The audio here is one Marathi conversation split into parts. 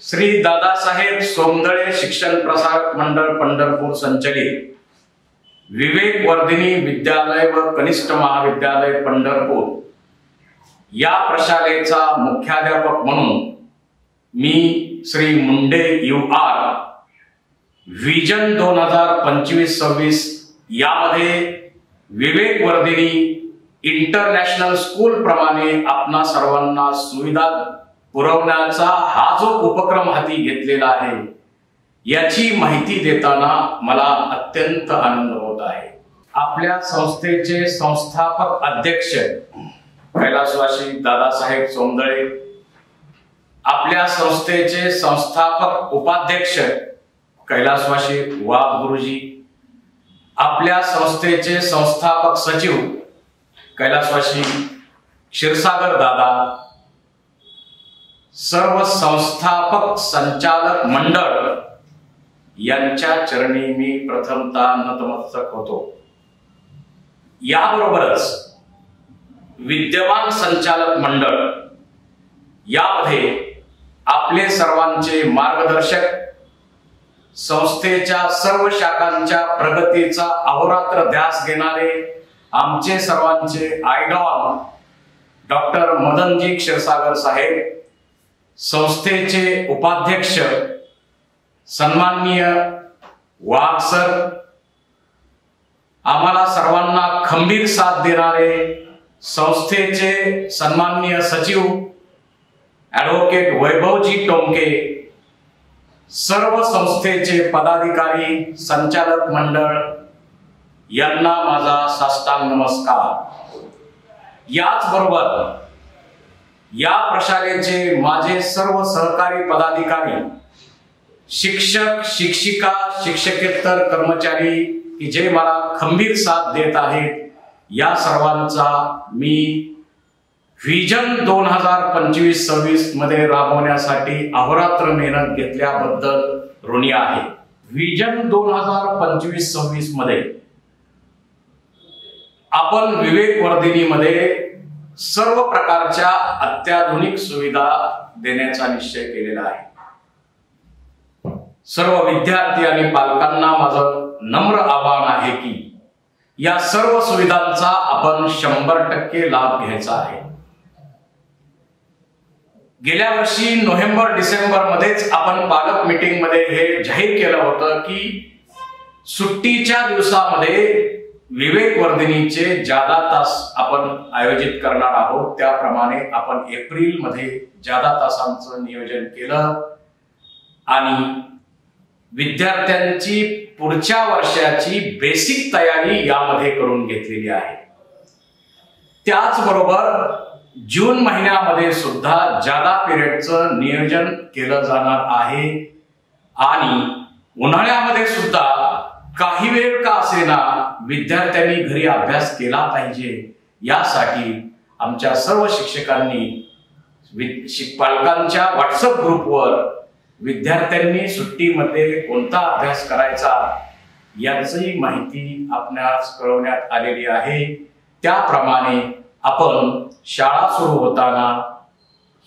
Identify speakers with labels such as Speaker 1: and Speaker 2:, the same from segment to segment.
Speaker 1: श्री दादासाहेब सोमदळे शिक्षण प्रसारक मंडळ पंढरपूर संचलित विवेक वर्धिनी विद्यालय व कनिष्ठ महाविद्यालय पंढरपूर या प्रशालेचा मुख्याध्यापक म्हणून मी श्री मुंडे UR विजन 2025-26 यामध्ये विवेक वर्धिनी इंटरनॅशनल स्कूल प्रमाणे आपणा सर्वांना सुविधा पुरवण्याचा हा जो उपक्रम हाती घेतलेला आहे याची माहिती देताना मला अत्यंत आनंद होत आहे। आपल्या संस्थेचे संस्थापक अध्यक्ष कैलासवासी दादासाहेब सोमदळे, आपल्या संस्थेचे संस्थापक उपाध्यक्ष कैलासवासी वाघ गुरुजी, आपल्या संस्थेचे संस्थापक सचिव कैलासवासी क्षीरसागर दादा, सर्व संस्थापक संचालक मंडळ यांच्या चरणी मी प्रथमतः नतमस्तक होतो। याबरोबरच विद्यमान संचालक मंडळ यामध्ये आपले सर्वांचे मार्गदर्शक, संस्थेच्या सर्व शाखांच्या प्रगतीचा अहोरात्र ध्यास घेणारे आमचे सर्वांचे आयडॉल डॉक्टर मदनजी क्षीरसागर साहेब, संस्थेचे उपाध्यक्ष सन्माननीय वाघ सर, आम्हाला सर्वांना खंबीर साथ देणारे संस्थेचे सन्माननीय सचिव ॲडव्होकेट वैभवजी टोमके, सर्व संस्थेचे पदाधिकारी, संचालक मंडळ यांना माझा साष्टांग नमस्कार। याचबरोबर या प्रशालेचे माझे सर्व सहकारी पदाधिकारी, शिक्षक, शिक्षिका, शिक्षकेतर कर्मचारी की जे मला खंबीर साथ देत आहेत, या सर्वांचा मी व्हिजन 2025-26 मध्ये राबवण्यासाठी अहोरात्र मेहनत घेतल्याबद्दल ऋणी आहे। व्हिजन 2025-26 मध्ये आपण विवेक वर्धिनीमध्ये सर्व प्रकारच्या अत्याधुनिक सुविधा देण्याचा निश्चय केलेला आहे। सर्व विद्यार्थी आणि पालकांना माझं नम्र आवाहन आहे की या सर्व सुविधांचा आपण 100% लाभ घ्यायचा आहे। गेल्या वर्षी नोव्हेंबर-डिसेंबर मध्येच आपण पालक मीटिंग मध्ये हे जाहीर केलं होतं की सुट्टीच्या दिवसामध्ये विवेक वर्धिनीचे जादा तास आपण आयोजित करणार आहोत। त्याप्रमाणे आपण एप्रिल मध्ये जादा तासांचं नियोजन केलं आणि विद्यार्थ्यांची पुढच्या वर्षाची बेसिक तयारी यामध्ये करून घेतलेली आहे। त्याचबरोबर जून महिन्यामध्ये सुद्धा जादा पिरियडचं नियोजन केलं जाणार आहे आणि उन्हाळ्यामध्ये सुद्धा काही वेळ का असेना विद्यार्थ्यांनी घरी अभ्यास केला पाहिजे यासाठी आमच्या सर्व शिक्षकांनी पालकांच्या व्हॉट्सअप ग्रुपवर विद्यार्थ्यांनी सुट्टीमध्ये कोणता अभ्यास करायचा याची माहिती आपणास कळवण्यात आलेली आहे। त्याप्रमाणे आपण शाळा सुरू होताना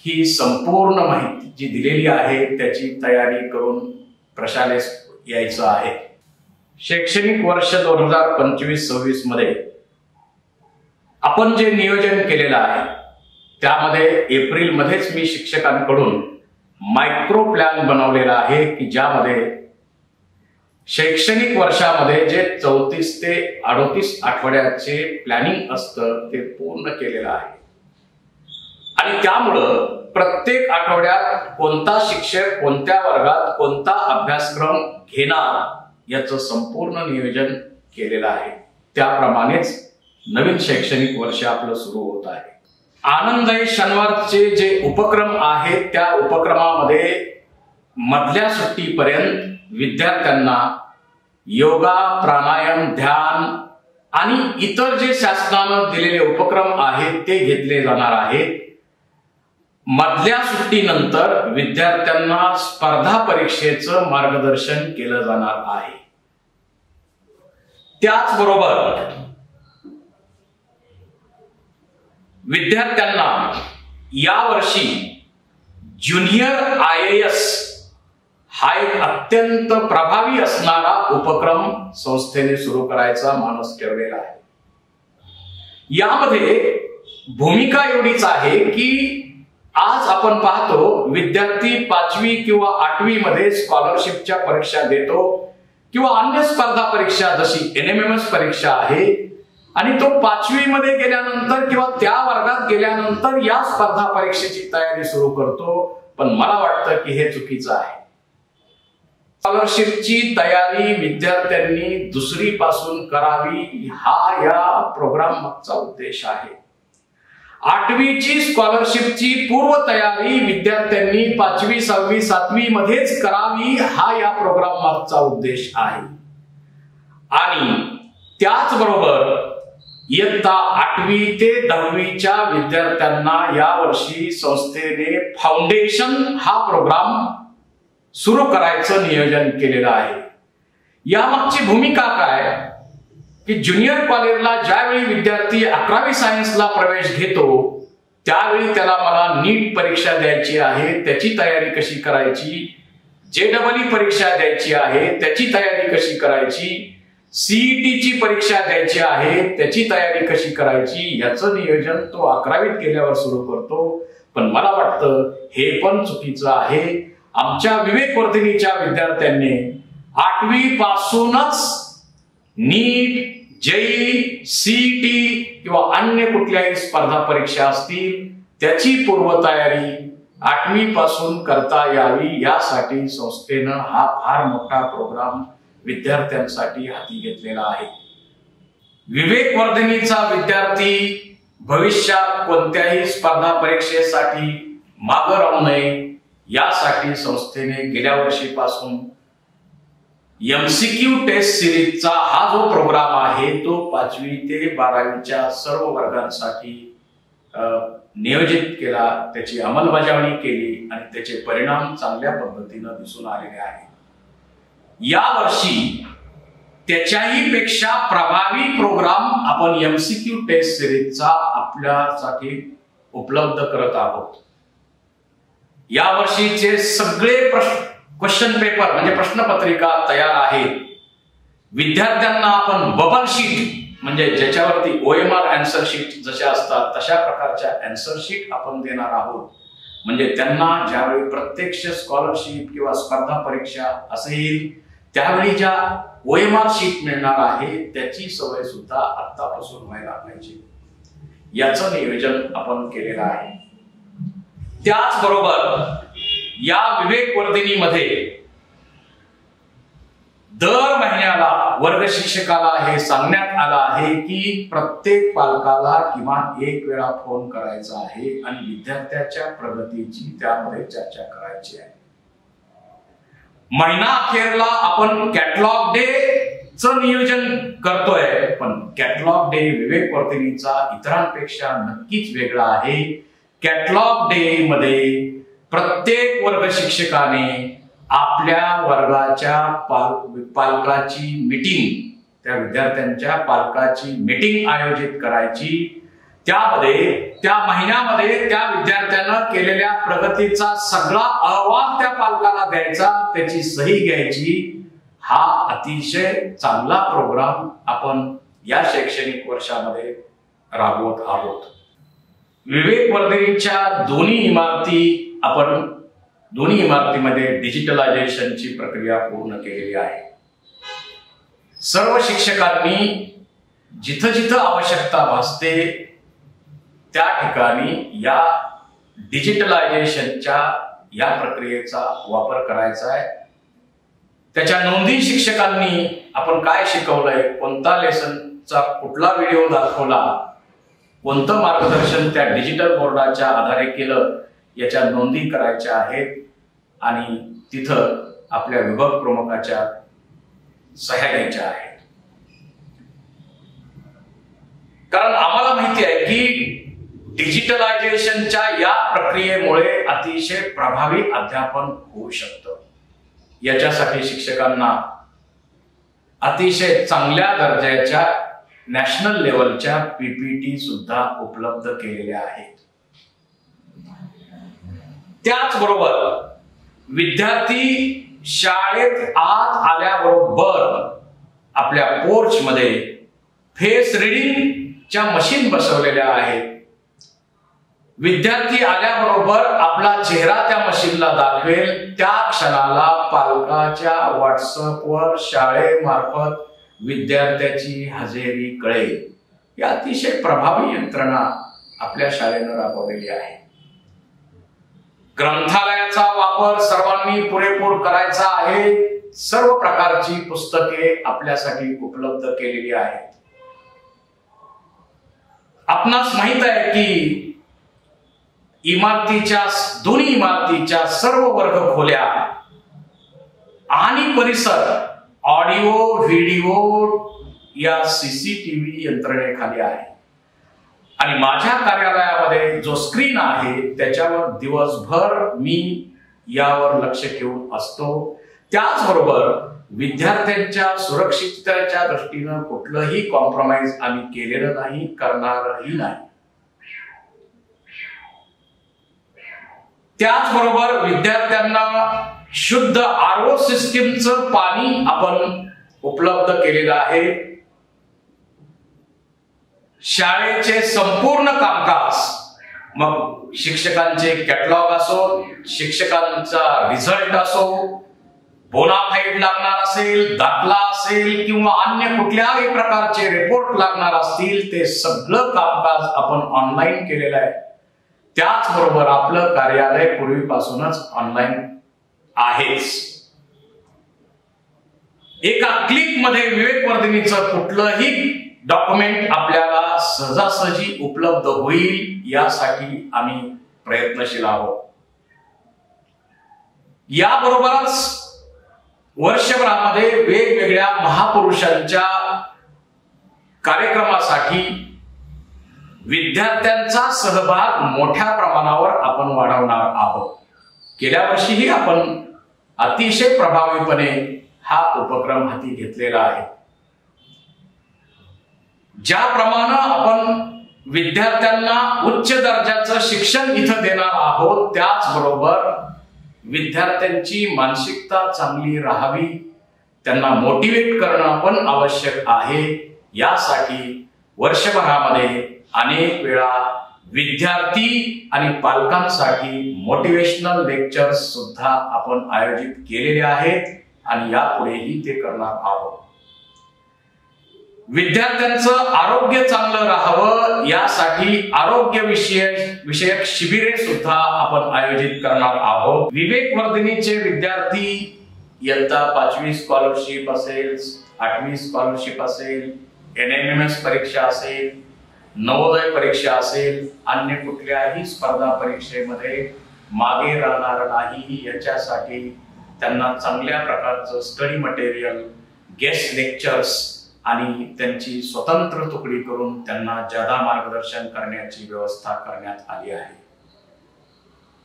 Speaker 1: ही संपूर्ण माहिती जी दिलेली आहे त्याची तयारी करून प्रशालेस यायचं आहे। शैक्षणिक वर्ष 2025-26 मध्ये आपण जे नियोजन केलेलं आहे त्यामध्ये एप्रिल मध्येच मी शिक्षकांकडून मायक्रो प्लॅन बनवलेला आहे की ज्यामध्ये शैक्षणिक वर्षामध्ये जे 34 ते 38 आठवड्याचे प्लॅनिंग असतं ते पूर्ण केलेलं आहे आणि त्यामुळं प्रत्येक आठवड्यात कोणता शिक्षक कोणत्या वर्गात कोणता अभ्यासक्रम घेणार याचं संपूर्ण नियोजन केलेलं आहे। त्याप्रमाणेच नवीन शैक्षणिक वर्ष आपलं सुरू होत आहे। आनंददायी शनिवारचे जे उपक्रम आहेत त्या उपक्रमामध्ये मधल्या सुट्टीपर्यंत विद्यार्थ्यांना योगा, प्राणायाम, ध्यान आणि इतर जे शासनानं दिलेले उपक्रम आहेत ते घेतले जाणार आहेत। मधल्या सुट्टीनंतर विद्यार्थ्यांना स्पर्धा परीक्षेचं मार्गदर्शन केलं जाणार आहे। त्याचबरोबर विद्यार्थ्यांना यावर्षी ज्युनियर IAS हा एक अत्यंत प्रभावी असणारा उपक्रम संस्थेने सुरू करायचा मानस ठेवलेला आहे. यामध्ये भूमिका एवढीच आहे की आज आपण पाहतो विद्यार्थी 5वी किंवा 8वी मध्ये स्कॉलरशिपच्या परीक्षा देतो किंवा अन्य स्पर्धा परीक्षा जशी NMMS परीक्षा आहे आणि तो 5वी मध्ये गेल्यानंतर किंवा त्या वर्गात गेल्यानंतर या स्पर्धा परीक्षेची तयारी सुरू करतो. पण मला वाटतं की हे चुकीचं आहे. स्कॉलरशिपची तयारी विद्यार्थ्यांनी 2री पासून करावी हा या प्रोग्राम मागचा उद्देश आहे. 8वीची स्कॉलरशिपची पूर्व तयारी विद्यार्थ्यांनी 5वी 6वी 7वी मध्येच करावी हा या प्रोग्राम मागचा उद्देश आहे. आणि त्याचबरोबर इयत्ता 8वी ते 10वीच्या विद्यार्थ्यांना यावर्षी संस्थेने फाउंडेशन हा प्रोग्राम सुरू करायचं नियोजन केलेलं आहे. यामागची भूमिका काय की ज्युनियर कॉलेजला ज्यावेळी विद्यार्थी 11वी सायन्सला प्रवेश घेतो त्यावेळी त्याला मला नीट परीक्षा द्यायची आहे, त्याची तयारी कशी करायची, JEE परीक्षा द्यायची आहे, त्याची तयारी कशी करायची, CETची परीक्षा द्यायची आहे, त्याची तयारी कशी करायची, याचं नियोजन तो 11वीत गेल्यावर सुरू करतो. पण मला वाटतं हे पण चुकीचं आहे. आमच्या विवेकवर्धिनीच्या विद्यार्थ्यांनी 8वी पासूनच नीट, JEE, CET किंवा अन्य कुठल्याही स्पर्धा परीक्षा असतील त्याची पूर्वतयारी 8वी पासून करता यावी यासाठी संस्थेनं हा फार मोठा प्रोग्राम विद्यार्थ्यांसाठी हाती घेतलेला आहे. विवेकवर्धिनीचा विद्यार्थी भविष्यात कोणत्याही स्पर्धा परीक्षेसाठी मागे राहू नये यासाठी संस्थेने गेल्या वर्षीपासून MCQ टेस्ट सिरीजचा हा जो प्रोग्राम आहे तो 5वी ते 12वीच्या सर्व वर्गांसाठी नियोजित केला, त्याची अंमलबजावणी केली आणि त्याचे परिणाम चांगल्या पद्धतीने दिसून आलेले आहेत. यावर्षी त्याच्याही पेक्षा प्रभावी प्रोग्राम आपण MCQ टेस्ट सिरीजचा आपल्यासाठी उपलब्ध करत आहोत. यावर्षीचे सगळे क्वेश्चन पेपर म्हणजे प्रश्नपत्रिका तयार आहेत. विद्यार्थ्यांना आपण बबल शीट म्हणजे ज्याच्यावरती OMR आन्सर शीट जशा असतात तशा प्रकारच्या आन्सर शीट आपण देणार आहोत. म्हणजे त्यांना ज्यावेळी प्रत्यक्ष स्कॉलरशिप किंवा स्पर्धा परीक्षा असेल त्यावेळी ज्या OMR शीट मिळणार आहे त्याची सवय सुद्धा आतापासून व्हायला पाहिजे, याचं नियोजन आपण केलेलं आहे. त्याचबरोबर या विवेकवर्धिनीमध्ये दर महिन्याला वर्ग शिक्षकाला हे सांगण्यात आलं आहे की प्रत्येक पालकाला किमान 1 वेळा फोन करायचा आहे आणि विद्यार्थ्याच्या प्रगतीची त्यामध्ये चर्चा करायची आहे. महिना अखेरला आपण कॅटलॉग डे चं नियोजन करतोय, पण कॅटलॉग डे विवेकवर्धिनीचा इतरांपेक्षा नक्कीच वेगळा आहे. कॅटलॉग डे मध्ये प्रत्येक वर्ग शिक्षकाने आपल्या वर्गाच्या पालकाची मीटिंग, त्या विद्यार्थ्यांच्या पालकाची मीटिंग आयोजित करायची. त्यामध्ये त्या महिन्यामध्ये त्या विद्यार्थ्यानं केलेल्या प्रगतीचा सगळा अहवाल त्या पालकाला द्यायचा, त्याची सही घ्यायची. हा अतिशय चांगला प्रोग्राम आपण या शैक्षणिक वर्षामध्ये राबवत आहोत. विवेकवर्धिनीच्या दोन्ही इमारतीमध्ये डिजिटलायझेशनची प्रक्रिया पूर्ण केलेली आहे. सर्व शिक्षकांनी जिथं जिथं आवश्यकता भासते त्या ठिकाणी या डिजिटलायझेशनच्या या प्रक्रियेचा वापर करायचा आहे. त्याच्या नोंदी शिक्षकांनी आपण काय शिकवलंय, कोणता लेसनचा कुठला व्हिडिओ दाखवला, कोणतं मार्गदर्शन त्या डिजिटल बोर्डाच्या आधारे केलं याच्या नोंदी करायच्या आहेत आणि तिथं आपल्या विभाग प्रमुखाच्या सह्या घ्यायच्या आहेत. कारण आम्हाला माहिती आहे की डिजिटलायझेशनच्या या प्रक्रियेमुळे अतिशय प्रभावी अध्यापन होऊ शकतं. याच्यासाठी शिक्षकांना अतिशय चांगल्या दर्जाच्या नॅशनल लेवलच्या PPT सुद्धा उपलब्ध केलेल्या आहेत. त्याचबरोबर विद्यार्थी शाळेत आत आल्याबरोबर आपल्या पोर्च मध्ये फेस रीडिंगच्या मशीन बसवलेल्या आहेत. विद्यार्थी आल्याबरोबर आपला चेहरा त्या मशीनला दाखवेल. त्या क्षणाला पालकाच्या व्हॉट्सअपवर शाळेमार्फत विद्यार्थ्याची हजेरी कळेल. ही अतिशय प्रभावी यंत्रणा आपल्या शाळेनं राबवलेली आहे. ग्रंथालयाचा वापर सर्वांनी पुरेपूर करायचा आहे. सर्व प्रकारची पुस्तके आपल्यासाठी उपलब्ध केलेली आहेत. आपणास माहित आहे की दोन्ही इमारतीच्या सर्व वर्ग खोल्या आणि परिसर ऑडिओ व्हिडिओ या सीसीटीव्ही यंत्रणेखाली आहे. आणि माझ्या कार्यालयामध्ये जो स्क्रीन आहे त्याच्यावर दिवसभर मी यावर लक्ष ठेवून असतो. त्याचबरोबर विद्यार्थ्यांच्या सुरक्षिततेच्या दृष्टीनं कुठलंही कॉम्प्रोमाइज आम्ही केलेलं नाही, करणारही नाही. त्याचबरोबर विद्यार्थ्यांना शुद्ध आरओ सिस्टीमचं पाणी आपण उपलब्ध केलेलं आहे. शाळेचे संपूर्ण कामकाज, मग शिक्षकांचे कॅटलॉग असो, शिक्षकांचा रिझल्ट असो, बोनाफाईड लागणार असेल, दाखला असेल किंवा अन्य कुठल्याही प्रकारचे रिपोर्ट लागणार असतील, ते सगळं कामकाज आपण ऑनलाईन केलेलं आहे. त्याचबरोबर आपलं कार्यालय पूर्वीपासूनच ऑनलाईन आहेच. एका क्लिक मध्ये विवेकवर्धिनीचं कुठलंही डॉक्युमेंट आपल्याला सहजासहजी उपलब्ध होईल यासाठी आम्ही प्रयत्नशील आहोत. याबरोबरच वर्षभरामध्ये वेगवेगळ्या महापुरुषांच्या कार्यक्रमासाठी विद्यार्थ्यांचा सहभाग मोठ्या प्रमाणावर आपण वाढवणार आहोत. गेल्या वर्षीही आपण अतिशय प्रभावीपणे हा उपक्रम हाती घेतलेला आहे. ज्याप्रमाणे आपण विद्यार्थ्यांना उच्च दर्जाचं शिक्षण इथं देणार आहोत, त्याचबरोबर विद्यार्थ्यांची मानसिकता चांगली राहावी, त्यांना मोटिवेट करणं पण आवश्यक आहे. यासाठी वर्षभरामध्ये अनेक वेळा विद्यार्थी आणि पालकांसाठी मोटिवेशनल लेक्चर्स सुद्धा आपण आयोजित केलेले आहेत आणि यापुढेही ते करणार आहोत. विद्यार्थ्यांचं आरोग्य चांगलं राहावं यासाठी आरोग्य विषयक शिबिरे सुद्धा आपण आयोजित करणार आहोत. विवेकवर्धिनीचे विद्यार्थी इयत्ता 5वी स्कॉलरशिप असेल, 8वी स्कॉलरशिप असेल, NMMS परीक्षा असेल, नवोदय परीक्षा असेल, अन्य कुठल्याही स्पर्धा परीक्षेमध्ये मागे राहणार नाही याच्यासाठी त्यांना चांगल्या प्रकारचं स्टडी मटेरियल, गेस्ट लेक्चर्स आणि त्यांची स्वतंत्र तुकडी करून त्यांना जादा मार्गदर्शन करण्याची व्यवस्था करण्यात आली आहे.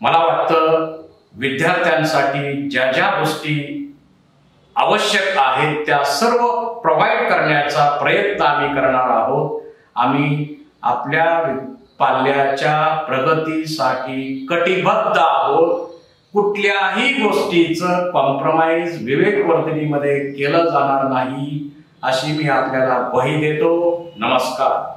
Speaker 1: मला वाटतं विद्यार्थ्यांसाठी ज्या ज्या गोष्टी आवश्यक आहेत त्या सर्व प्रोव्हाइड करण्याचा प्रयत्न आम्ही करणार आहोत. आम्ही आपल्या पाल्याच्या प्रगतीसाठी कटिबद्ध आहोत. कुठल्याही गोष्टीचं कॉम्प्रोमाइज विवेकवर्धिनीमध्ये केलं जाणार नाही अशी मी आपल्याला ग्वाही देतो. नमस्कार.